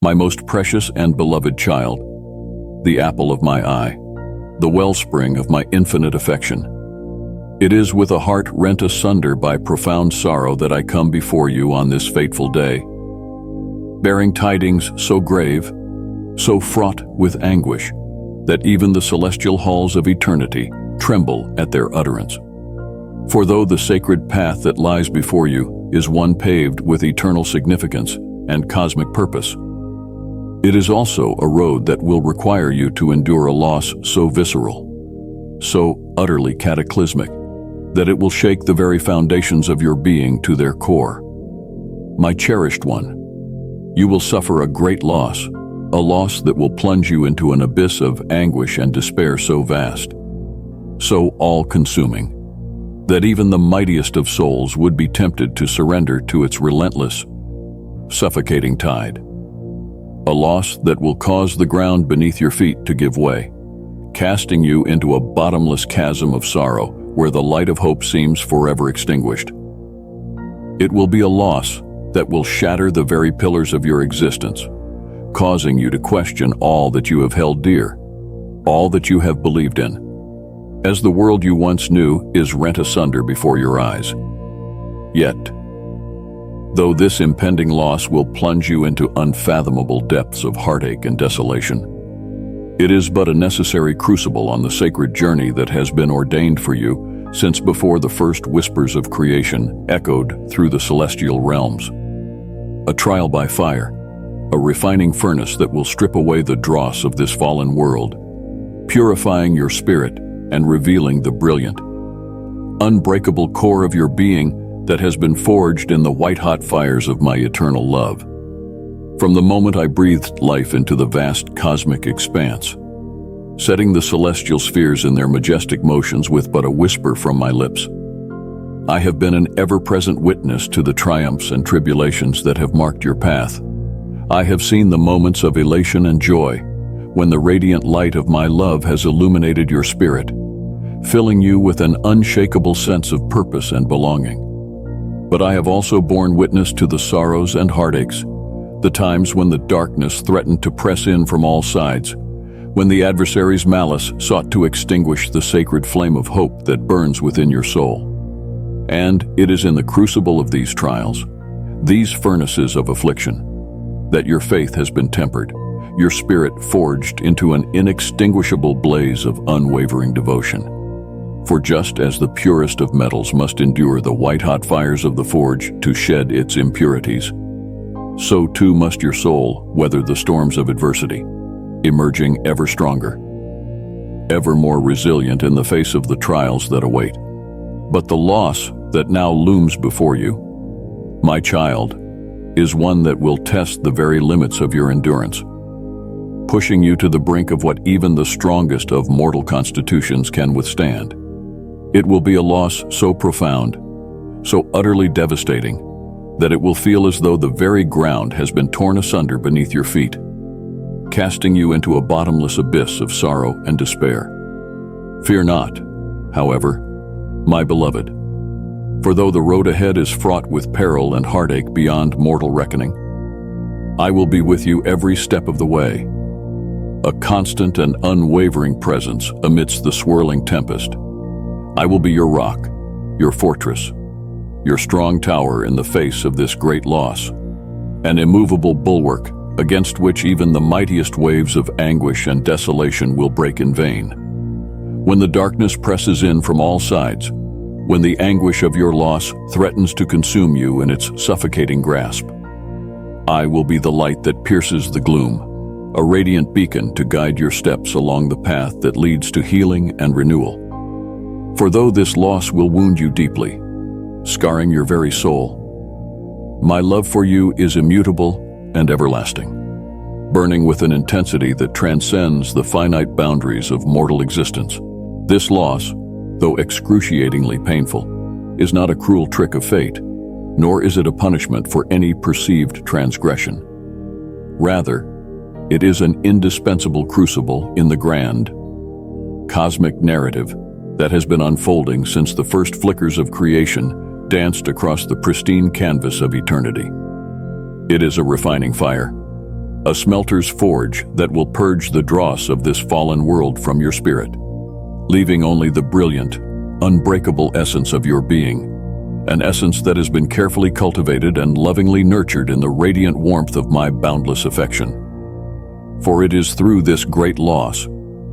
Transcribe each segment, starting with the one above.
my most precious and beloved child, the apple of my eye, the wellspring of my infinite affection. It is with a heart rent asunder by profound sorrow that I come before you on this fateful day, bearing tidings so grave, so fraught with anguish, that even the celestial halls of eternity tremble at their utterance. For though the sacred path that lies before you is one paved with eternal significance and cosmic purpose, it is also a road that will require you to endure a loss so visceral, so utterly cataclysmic, that it will shake the very foundations of your being to their core. My cherished one, you will suffer a great loss, a loss that will plunge you into an abyss of anguish and despair so vast, so all-consuming, that even the mightiest of souls would be tempted to surrender to its relentless, suffocating tide. A loss that will cause the ground beneath your feet to give way, casting you into a bottomless chasm of sorrow where the light of hope seems forever extinguished. It will be a loss that will shatter the very pillars of your existence, causing you to question all that you have held dear, all that you have believed in, as the world you once knew is rent asunder before your eyes. Yet, though this impending loss will plunge you into unfathomable depths of heartache and desolation, it is but a necessary crucible on the sacred journey that has been ordained for you since before the first whispers of creation echoed through the celestial realms. A trial by fire, a refining furnace that will strip away the dross of this fallen world, purifying your spirit and revealing the brilliant, unbreakable core of your being that has been forged in the white-hot fires of my eternal love. From the moment I breathed life into the vast cosmic expanse, setting the celestial spheres in their majestic motions with but a whisper from my lips, I have been an ever-present witness to the triumphs and tribulations that have marked your path. I have seen the moments of elation and joy when the radiant light of my love has illuminated your spirit, filling you with an unshakable sense of purpose and belonging. But I have also borne witness to the sorrows and heartaches, the times when the darkness threatened to press in from all sides, when the adversary's malice sought to extinguish the sacred flame of hope that burns within your soul. And it is in the crucible of these trials, these furnaces of affliction, that your faith has been tempered, your spirit forged into an inextinguishable blaze of unwavering devotion. For just as the purest of metals must endure the white-hot fires of the forge to shed its impurities, so too must your soul weather the storms of adversity, emerging ever stronger, ever more resilient in the face of the trials that await. But the loss that now looms before you, my child, is one that will test the very limits of your endurance, pushing you to the brink of what even the strongest of mortal constitutions can withstand. It will be a loss so profound, so utterly devastating, that it will feel as though the very ground has been torn asunder beneath your feet, casting you into a bottomless abyss of sorrow and despair. Fear not, however, my beloved, for though the road ahead is fraught with peril and heartache beyond mortal reckoning, I will be with you every step of the way, a constant and unwavering presence amidst the swirling tempest. I will be your rock, your fortress, your strong tower in the face of this great loss, an immovable bulwark against which even the mightiest waves of anguish and desolation will break in vain. When the darkness presses in from all sides, when the anguish of your loss threatens to consume you in its suffocating grasp, I will be the light that pierces the gloom, a radiant beacon to guide your steps along the path that leads to healing and renewal. For though this loss will wound you deeply, scarring your very soul, my love for you is immutable and everlasting, burning with an intensity that transcends the finite boundaries of mortal existence. This loss, though excruciatingly painful, is not a cruel trick of fate, nor is it a punishment for any perceived transgression. Rather, it is an indispensable crucible in the grand, cosmic narrative that has been unfolding since the first flickers of creation danced across the pristine canvas of eternity. It is a refining fire, a smelter's forge that will purge the dross of this fallen world from your spirit, leaving only the brilliant, unbreakable essence of your being, an essence that has been carefully cultivated and lovingly nurtured in the radiant warmth of my boundless affection. For it is through this great loss,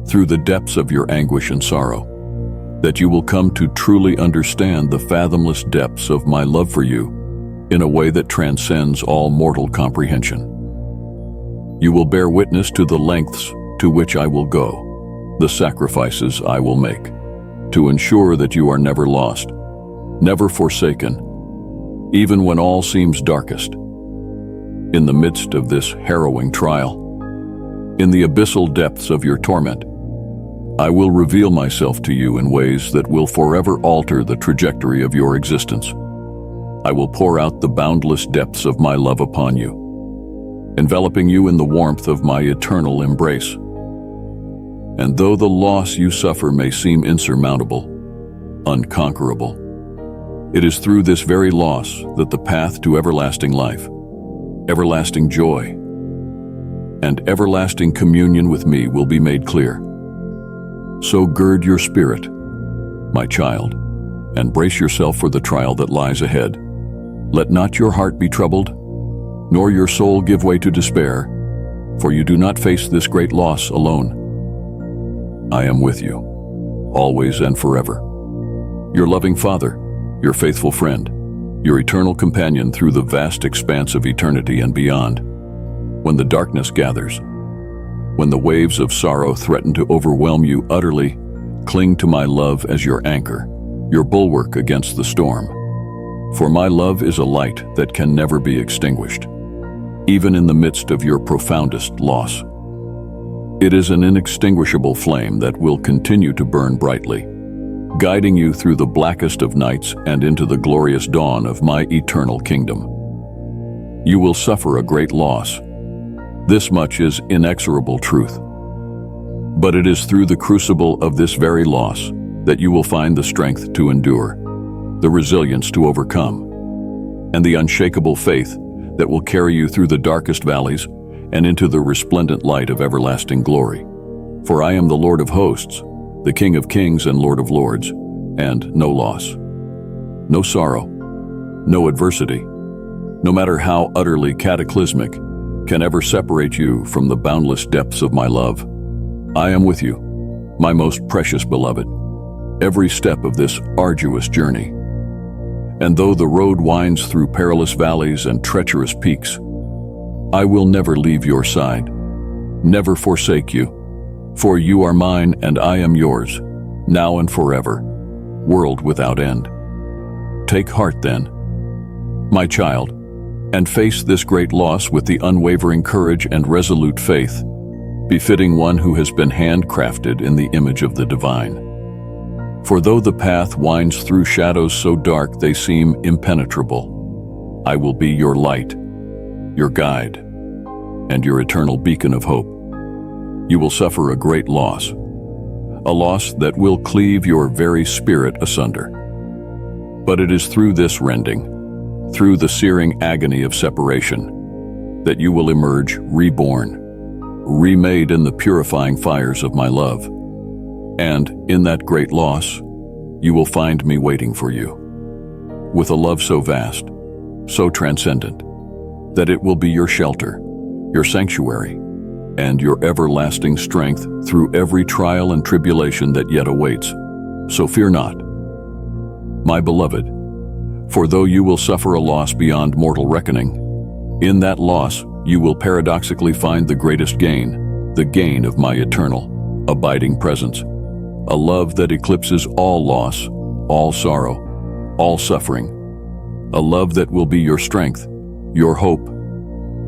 through the depths of your anguish and sorrow, that you will come to truly understand the fathomless depths of my love for you in a way that transcends all mortal comprehension. You will bear witness to the lengths to which I will go, the sacrifices I will make, to ensure that you are never lost, never forsaken, even when all seems darkest. In the midst of this harrowing trial, in the abyssal depths of your torment, I will reveal myself to you in ways that will forever alter the trajectory of your existence. I will pour out the boundless depths of my love upon you, enveloping you in the warmth of my eternal embrace. And though the loss you suffer may seem insurmountable, unconquerable, it is through this very loss that the path to everlasting life, everlasting joy, and everlasting communion with me will be made clear. So gird your spirit, my child, and brace yourself for the trial that lies ahead. Let not your heart be troubled, nor your soul give way to despair, for you do not face this great loss alone. I am with you, always and forever. Your loving Father, your faithful friend, your eternal companion through the vast expanse of eternity and beyond. When the darkness gathers, when the waves of sorrow threaten to overwhelm you utterly, cling to my love as your anchor, your bulwark against the storm. For my love is a light that can never be extinguished, even in the midst of your profoundest loss. It is an inextinguishable flame that will continue to burn brightly, guiding you through the blackest of nights and into the glorious dawn of my eternal kingdom. You will suffer a great loss. This much is inexorable truth. But it is through the crucible of this very loss that you will find the strength to endure, the resilience to overcome, and the unshakable faith that will carry you through the darkest valleys and into the resplendent light of everlasting glory. For I am the Lord of hosts, the King of kings and Lord of lords, and no loss, no sorrow, no adversity, no matter how utterly cataclysmic, can ever separate you from the boundless depths of my love. I am with you, my most precious beloved, every step of this arduous journey. And though the road winds through perilous valleys and treacherous peaks, I will never leave your side, never forsake you, for you are mine and I am yours, now and forever, world without end. Take heart then, my child, and face this great loss with the unwavering courage and resolute faith, befitting one who has been handcrafted in the image of the divine. For though the path winds through shadows so dark they seem impenetrable, I will be your light, your guide, and your eternal beacon of hope. You will suffer a great loss, a loss that will cleave your very spirit asunder. But it is through this rending, through the searing agony of separation, that you will emerge reborn, remade in the purifying fires of my love. And in that great loss, you will find me waiting for you, with a love so vast, so transcendent, that it will be your shelter, your sanctuary, and your everlasting strength through every trial and tribulation that yet awaits. So fear not, my beloved, for though you will suffer a loss beyond mortal reckoning, in that loss you will paradoxically find the greatest gain, the gain of my eternal, abiding presence, a love that eclipses all loss, all sorrow, all suffering, a love that will be your strength, your hope,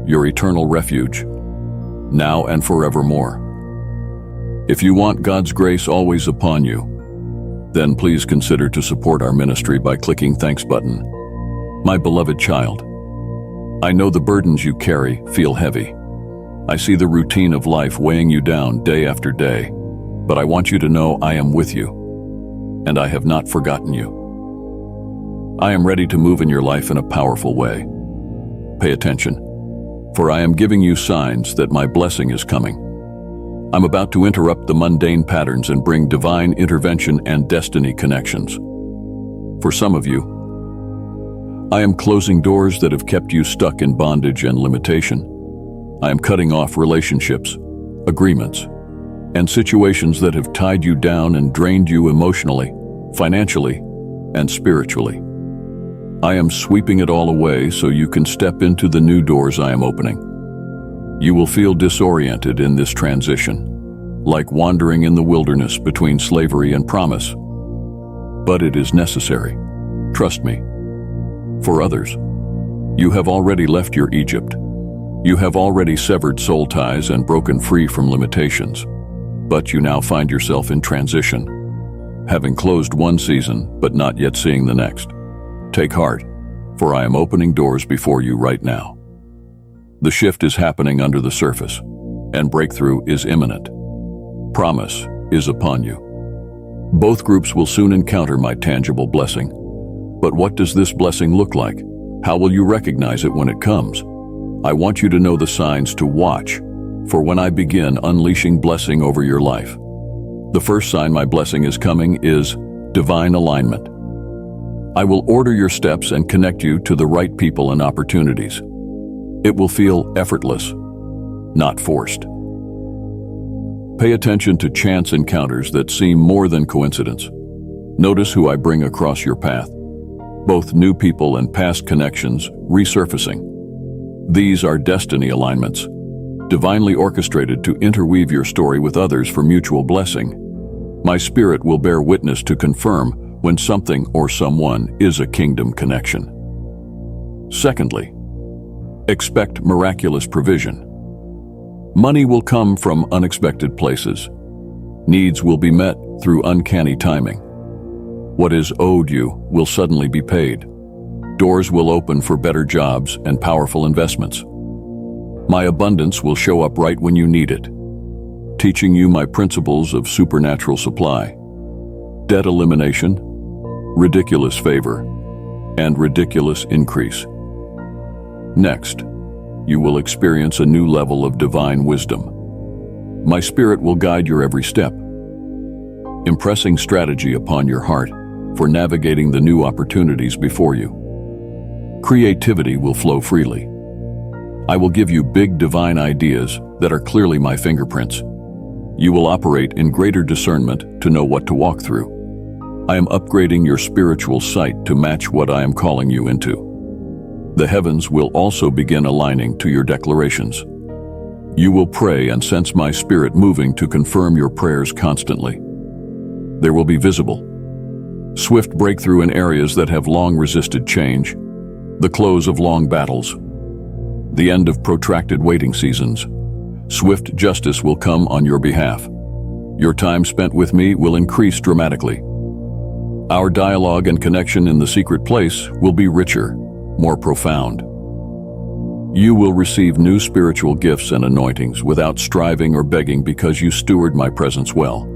your eternal refuge, now and forevermore. If you want God's grace always upon you, then please consider to support our ministry by clicking Thanks button. My beloved child, I know the burdens you carry feel heavy. I see the routine of life weighing you down day after day, but I want you to know I am with you, and I have not forgotten you. I am ready to move in your life in a powerful way. Pay attention. for I am giving you signs that my blessing is coming. I'm about to interrupt the mundane patterns and bring divine intervention and destiny connections. For some of you, I am closing doors that have kept you stuck in bondage and limitation. I am cutting off relationships, agreements, and situations that have tied you down and drained you emotionally, financially, and spiritually. I am sweeping it all away so you can step into the new doors I am opening. You will feel disoriented in this transition, like wandering in the wilderness between slavery and promise. But it is necessary. Trust me. For others, you have already left your Egypt. You have already severed soul ties and broken free from limitations. But you now find yourself in transition, having closed one season but not yet seeing the next. Take heart, for I am opening doors before you right now. The shift is happening under the surface, and breakthrough is imminent. Promise is upon you. Both groups will soon encounter my tangible blessing. But what does this blessing look like? How will you recognize it when it comes? I want you to know the signs to watch, for when I begin unleashing blessing over your life. The first sign my blessing is coming is divine alignment. I will order your steps and connect you to the right people and opportunities. It will feel effortless, not forced. Pay attention to chance encounters that seem more than coincidence. Notice who I bring across your path, both new people and past connections resurfacing. These are destiny alignments, divinely orchestrated to interweave your story with others for mutual blessing. My spirit will bear witness to confirm when something or someone is a kingdom connection. Secondly, expect miraculous provision. Money will come from unexpected places. Needs will be met through uncanny timing. What is owed you will suddenly be paid. Doors will open for better jobs and powerful investments. My abundance will show up right when you need it, teaching you my principles of supernatural supply, debt elimination, ridiculous favor, and ridiculous increase. Next, you will experience a new level of divine wisdom. My spirit will guide your every step, impressing strategy upon your heart for navigating the new opportunities before you. Creativity will flow freely. I will give you big divine ideas that are clearly my fingerprints. You will operate in greater discernment to know what to walk through. I am upgrading your spiritual sight to match what I am calling you into. The heavens will also begin aligning to your declarations. You will pray and sense my spirit moving to confirm your prayers constantly. There will be visible, swift breakthrough in areas that have long resisted change, the close of long battles, the end of protracted waiting seasons. Swift justice will come on your behalf. Your time spent with me will increase dramatically. Our dialogue and connection in the secret place will be richer, more profound. You will receive new spiritual gifts and anointings without striving or begging because you steward my presence well.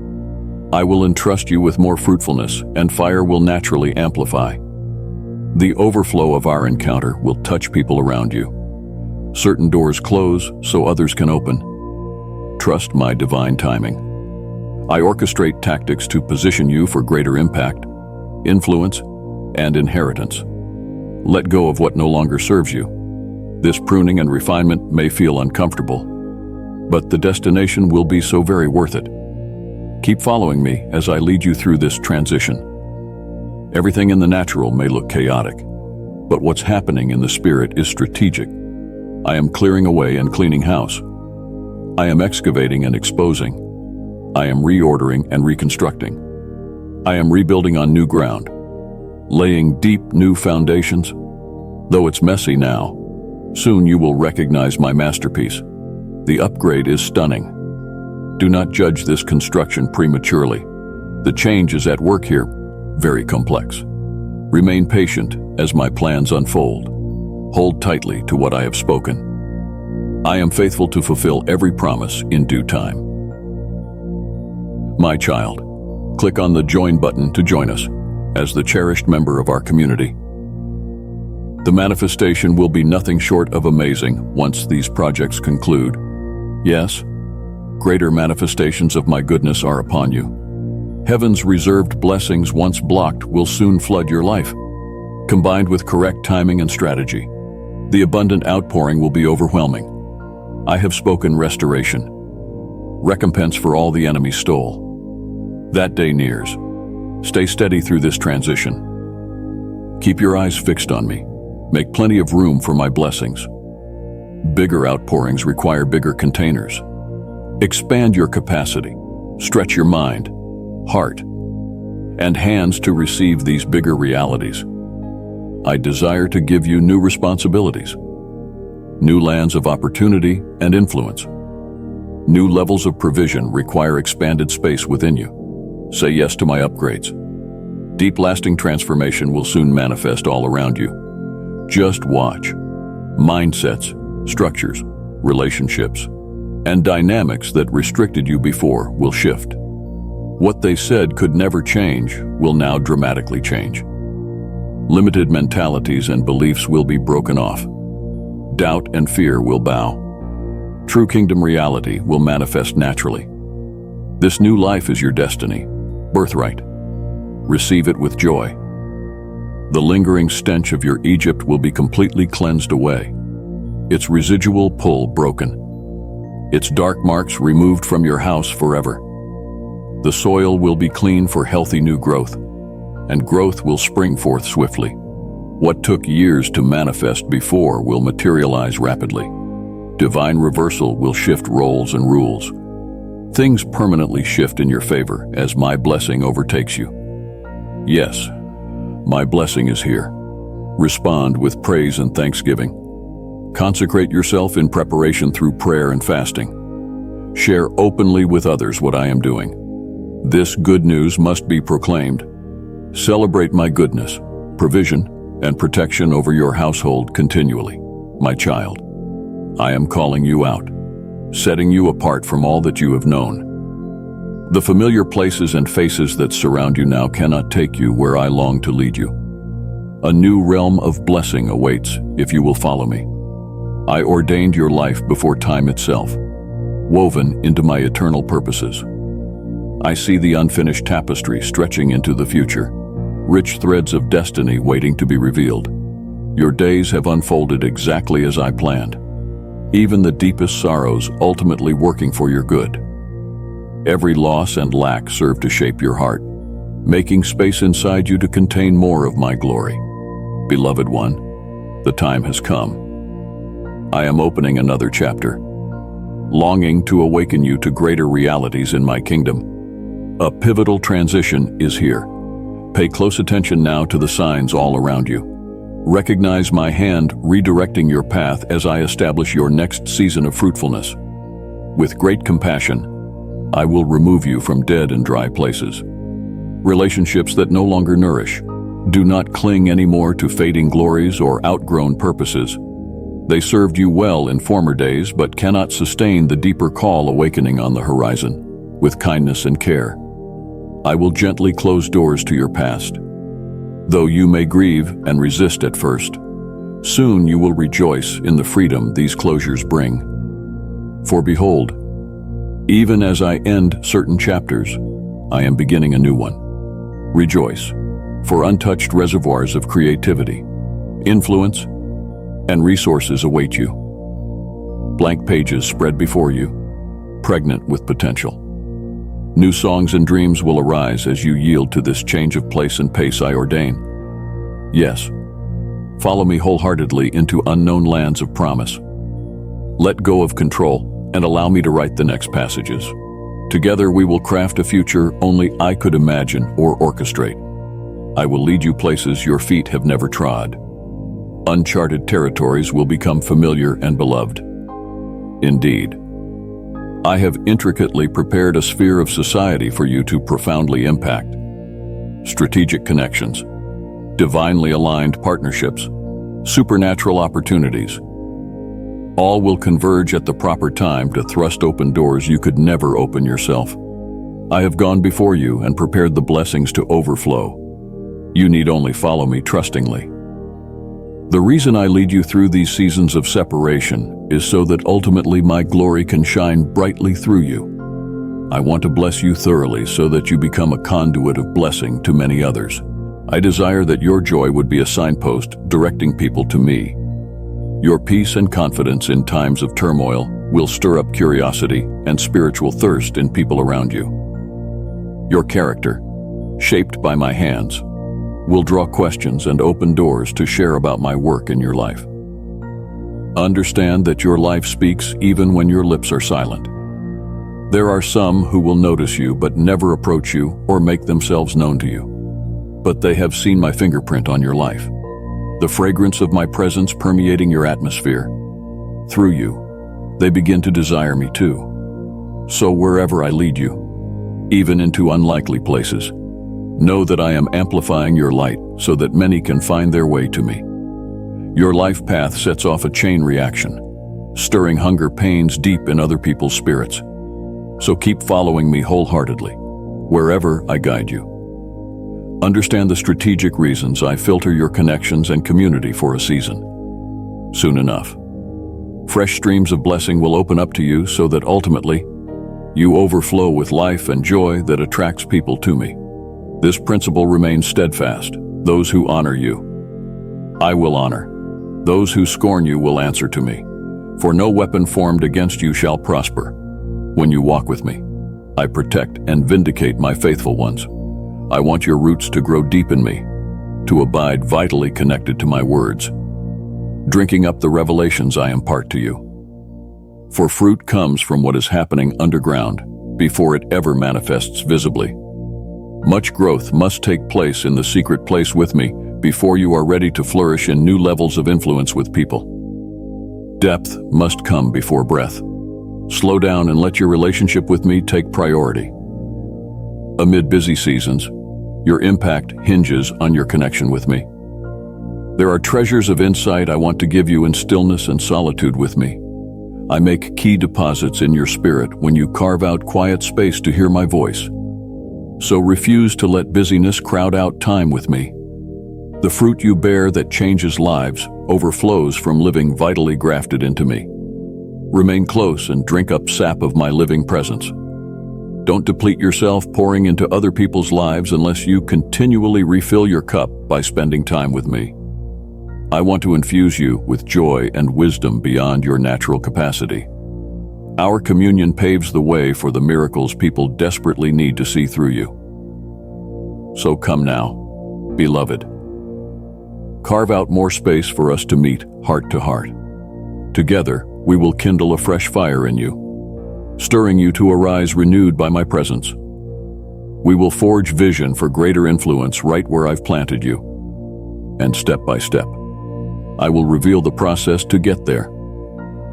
I will entrust you with more fruitfulness, and fire will naturally amplify. The overflow of our encounter will touch people around you. Certain doors close so others can open. Trust my divine timing. I orchestrate tactics to position you for greater impact, influence, and inheritance. Let go of what no longer serves you. This pruning and refinement may feel uncomfortable, but the destination will be so very worth it. Keep following me as I lead you through this transition. Everything in the natural may look chaotic, but what's happening in the spirit is strategic. I am clearing away and cleaning house. I am excavating and exposing. I am reordering and reconstructing. I am rebuilding on new ground, laying deep new foundations. Though it's messy now, soon you will recognize my masterpiece. The upgrade is stunning. Do not judge this construction prematurely. The change is at work here, very complex. Remain patient as my plans unfold. Hold tightly to what I have spoken. I am faithful to fulfill every promise in due time. My child, click on the Join button to join us as the cherished member of our community. The manifestation will be nothing short of amazing once these projects conclude. Yes, greater manifestations of my goodness are upon you. Heaven's reserved blessings once blocked will soon flood your life. Combined with correct timing and strategy, the abundant outpouring will be overwhelming. I have spoken restoration, recompense for all the enemy stole. That day nears. Stay steady through this transition. Keep your eyes fixed on me. Make plenty of room for my blessings. Bigger outpourings require bigger containers. Expand your capacity. Stretch your mind, heart, and hands to receive these bigger realities. I desire to give you new responsibilities, new lands of opportunity and influence. New levels of provision require expanded space within you. Say yes to my upgrades. Deep lasting transformation will soon manifest all around you. Just watch. Mindsets, structures, relationships, and dynamics that restricted you before will shift. What they said could never change will now dramatically change. Limited mentalities and beliefs will be broken off. Doubt and fear will bow. True kingdom reality will manifest naturally. This new life is your destiny, birthright. Receive it with joy. The lingering stench of your Egypt will be completely cleansed away, its residual pull broken, its dark marks removed from your house forever. The soil will be clean for healthy new growth, and growth will spring forth swiftly. What took years to manifest before will materialize rapidly. Divine reversal will shift roles and rules. Things permanently shift in your favor as my blessing overtakes you. Yes, my blessing is here. Respond with praise and thanksgiving. Consecrate yourself in preparation through prayer and fasting. Share openly with others what I am doing. This good news must be proclaimed. Celebrate my goodness, provision, and protection over your household continually. My child, I am calling you out, setting you apart from all that you have known. The familiar places and faces that surround you now cannot take you where I long to lead you. A new realm of blessing awaits if you will follow me. I ordained your life before time itself, woven into my eternal purposes. I see the unfinished tapestry stretching into the future, rich threads of destiny waiting to be revealed. Your days have unfolded exactly as I planned, even the deepest sorrows ultimately working for your good. Every loss and lack serve to shape your heart, making space inside you to contain more of my glory. Beloved one, the time has come. I am opening another chapter, longing to awaken you to greater realities in my kingdom. A pivotal transition is here. Pay close attention now to the signs all around you. Recognize my hand redirecting your path as I establish your next season of fruitfulness. With great compassion, I will remove you from dead and dry places. Relationships that no longer nourish. Do not cling anymore to fading glories or outgrown purposes. They served you well in former days but cannot sustain the deeper call awakening on the horizon. With kindness and care, I will gently close doors to your past. Though you may grieve and resist at first, soon you will rejoice in the freedom these closures bring. For behold, even as I end certain chapters, I am beginning a new one. Rejoice, for untouched reservoirs of creativity, influence, and resources await you. Blank pages spread before you, pregnant with potential. New songs and dreams will arise as you yield to this change of place and pace I ordain. Yes, follow me wholeheartedly into unknown lands of promise. Let go of control and allow me to write the next passages. Together we will craft a future only I could imagine or orchestrate. I will lead you places your feet have never trod. Uncharted territories will become familiar and beloved. Indeed, I have intricately prepared a sphere of society for you to profoundly impact. Strategic connections, divinely aligned partnerships, supernatural opportunities. All will converge at the proper time to thrust open doors you could never open yourself. I have gone before you and prepared the blessings to overflow. You need only follow me trustingly. The reason I lead you through these seasons of separation is so that ultimately my glory can shine brightly through you. I want to bless you thoroughly so that you become a conduit of blessing to many others. I desire that your joy would be a signpost directing people to me. Your peace and confidence in times of turmoil will stir up curiosity and spiritual thirst in people around you. Your character, shaped by my hands, will draw questions and open doors to share about my work in your life. Understand that your life speaks even when your lips are silent. There are some who will notice you but never approach you or make themselves known to you. But they have seen my fingerprint on your life, the fragrance of my presence permeating your atmosphere. Through you, they begin to desire me too. So wherever I lead you, even into unlikely places, know that I am amplifying your light so that many can find their way to me. Your life path sets off a chain reaction, stirring hunger pains deep in other people's spirits. So keep following me wholeheartedly, wherever I guide you. Understand the strategic reasons I filter your connections and community for a season. Soon enough, fresh streams of blessing will open up to you so that ultimately, you overflow with life and joy that attracts people to me. This principle remains steadfast. Those who honor you, I will honor. Those who scorn you will answer to me. For no weapon formed against you shall prosper. When you walk with me, I protect and vindicate my faithful ones. I want your roots to grow deep in me, to abide vitally connected to my words, drinking up the revelations I impart to you. For fruit comes from what is happening underground before it ever manifests visibly. Much growth must take place in the secret place with me before you are ready to flourish in new levels of influence with people. Depth must come before breadth. Slow down and let your relationship with me take priority. Amid busy seasons, your impact hinges on your connection with me. There are treasures of insight I want to give you in stillness and solitude with me. I make key deposits in your spirit when you carve out quiet space to hear my voice. So refuse to let busyness crowd out time with me. The fruit you bear that changes lives overflows from living vitally grafted into me. Remain close and drink up sap of my living presence. Don't deplete yourself pouring into other people's lives unless you continually refill your cup by spending time with me. I want to infuse you with joy and wisdom beyond your natural capacity. Our communion paves the way for the miracles people desperately need to see through you. So come now, beloved. Carve out more space for us to meet heart to heart. Together, we will kindle a fresh fire in you, stirring you to arise renewed by my presence. We will forge vision for greater influence right where I've planted you. And step by step, I will reveal the process to get there.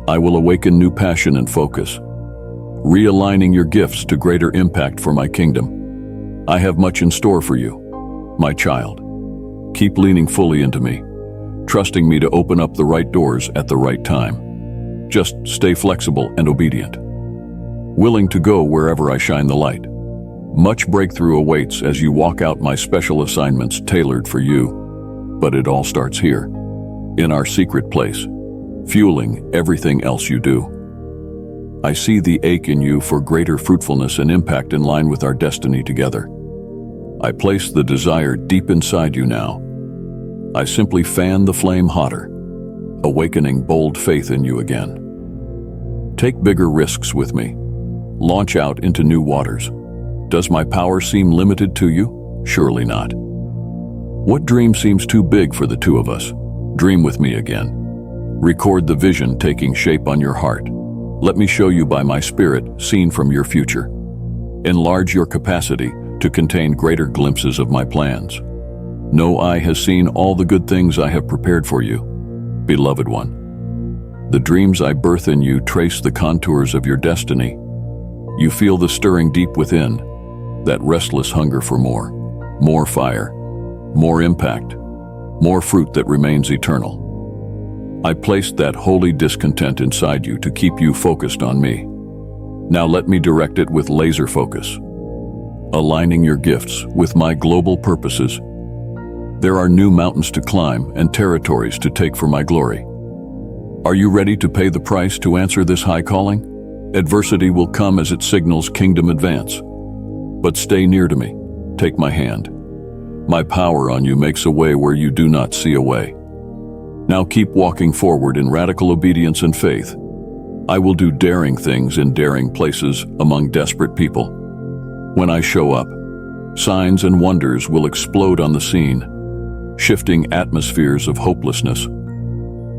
I will awaken new passion and focus, realigning your gifts to greater impact for my kingdom. I have much in store for you, my child. Keep leaning fully into me, trusting me to open up the right doors at the right time. Just stay flexible and obedient, willing to go wherever I shine the light. Much breakthrough awaits as you walk out my special assignments tailored for you. But it all starts here, in our secret place, fueling everything else you do. I see the ache in you for greater fruitfulness and impact in line with our destiny together. I place the desire deep inside you now. I simply fan the flame hotter, awakening bold faith in you again. Take bigger risks with me. Launch out into new waters. Does my power seem limited to you? Surely not. What dream seems too big for the two of us? Dream with me again. Record the vision taking shape on your heart. Let me show you by my spirit, seen from your future. Enlarge your capacity to contain greater glimpses of my plans. No eye has seen all the good things I have prepared for you, beloved one. The dreams I birth in you trace the contours of your destiny. You feel the stirring deep within, that restless hunger for more fire, more impact, more fruit that remains eternal. I placed that holy discontent inside you to keep you focused on me. Now let me direct it with laser focus, aligning your gifts with my global purposes. There are new mountains to climb and territories to take for my glory. Are you ready to pay the price to answer this high calling? Adversity will come as it signals kingdom advance. But stay near to me. Take my hand. My power on you makes a way where you do not see a way. Now keep walking forward in radical obedience and faith. I will do daring things in daring places among desperate people. When I show up, signs and wonders will explode on the scene, shifting atmospheres of hopelessness.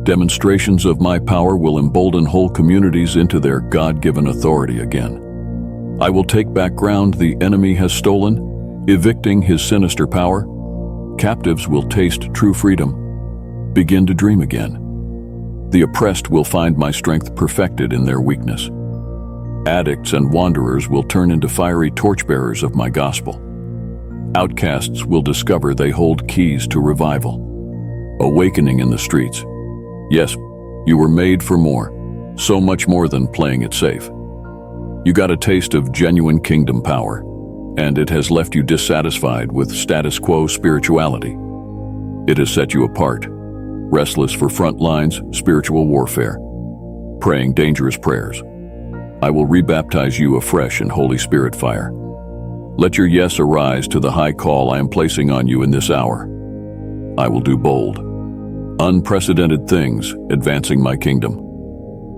Demonstrations of my power will embolden whole communities into their God-given authority again. I will take back ground the enemy has stolen, evicting his sinister power. Captives will taste true freedom, begin to dream again. The oppressed will find my strength perfected in their weakness. Addicts and wanderers will turn into fiery torchbearers of my gospel. Outcasts will discover they hold keys to revival. Awakening in the streets. Yes, you were made for more, so much more than playing it safe. You got a taste of genuine kingdom power, and it has left you dissatisfied with status quo spirituality. It has set you apart, restless for front lines, spiritual warfare, praying dangerous prayers. I will rebaptize you afresh in Holy Spirit fire. Let your yes arise to the high call I am placing on you in this hour. I will do bold, unprecedented things, advancing my kingdom.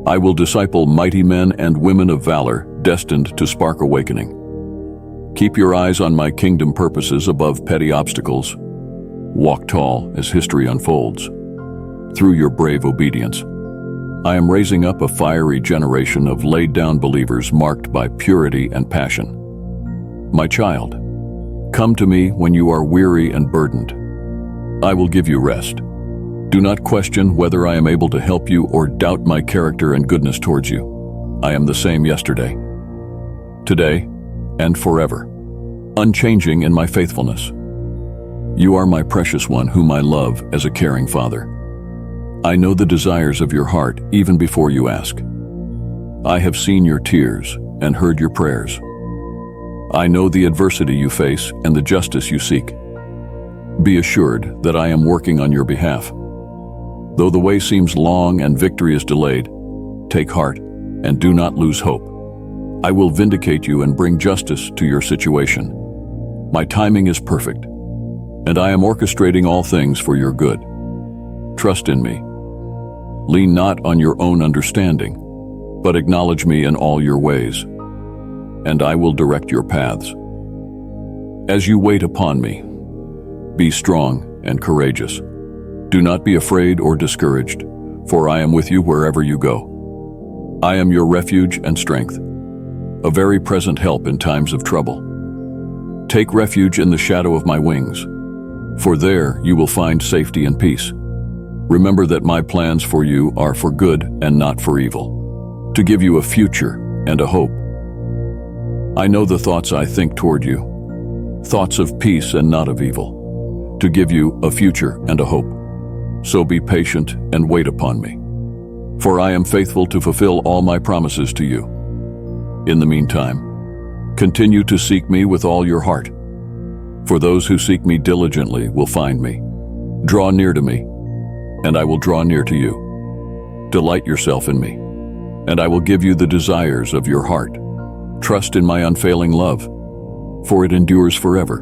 I will disciple mighty men and women of valor destined to spark awakening. Keep your eyes on my kingdom purposes above petty obstacles. Walk tall as history unfolds. Through your brave obedience, I am raising up a fiery generation of laid-down believers marked by purity and passion. My child, come to me when you are weary and burdened. I will give you rest. Do not question whether I am able to help you or doubt my character and goodness towards you. I am the same yesterday, today, and forever, unchanging in my faithfulness. You are my precious one whom I love as a caring father. I know the desires of your heart even before you ask. I have seen your tears and heard your prayers. I know the adversity you face and the justice you seek. Be assured that I am working on your behalf. Though the way seems long and victory is delayed, take heart and do not lose hope. I will vindicate you and bring justice to your situation. My timing is perfect, and I am orchestrating all things for your good. Trust in me. Lean not on your own understanding, but acknowledge me in all your ways, and I will direct your paths. As you wait upon me, be strong and courageous. Do not be afraid or discouraged, for I am with you wherever you go. I am your refuge and strength, a very present help in times of trouble. Take refuge in the shadow of my wings, for there you will find safety and peace. Remember that my plans for you are for good and not for evil, to give you a future and a hope. I know the thoughts I think toward you, thoughts of peace and not of evil, to give you a future and a hope. So be patient and wait upon me, for I am faithful to fulfill all my promises to you. In the meantime, continue to seek me with all your heart, for those who seek me diligently will find me. Draw near to me, and I will draw near to you. Delight yourself in me, and I will give you the desires of your heart. Trust in my unfailing love, for it endures forever.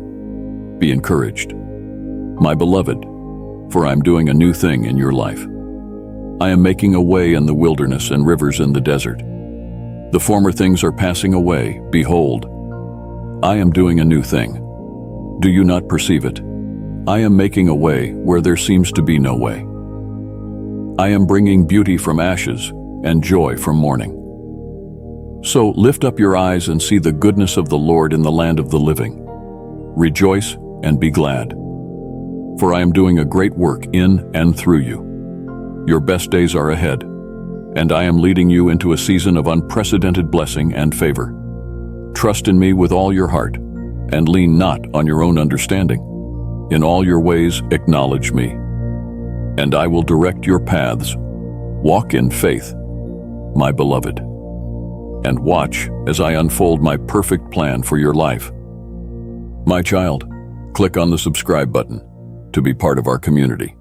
Be encouraged, my beloved, for I am doing a new thing in your life. I am making a way in the wilderness and rivers in the desert. The former things are passing away. Behold, I am doing a new thing. Do you not perceive it? I am making a way where there seems to be no way. I am bringing beauty from ashes and joy from mourning. So lift up your eyes and see the goodness of the Lord in the land of the living. Rejoice and be glad, for I am doing a great work in and through you. Your best days are ahead, and I am leading you into a season of unprecedented blessing and favor. Trust in me with all your heart, and lean not on your own understanding. In all your ways acknowledge me, and I will direct your paths. Walk in faith, my beloved, and watch as I unfold my perfect plan for your life. My child, click on the subscribe button to be part of our community.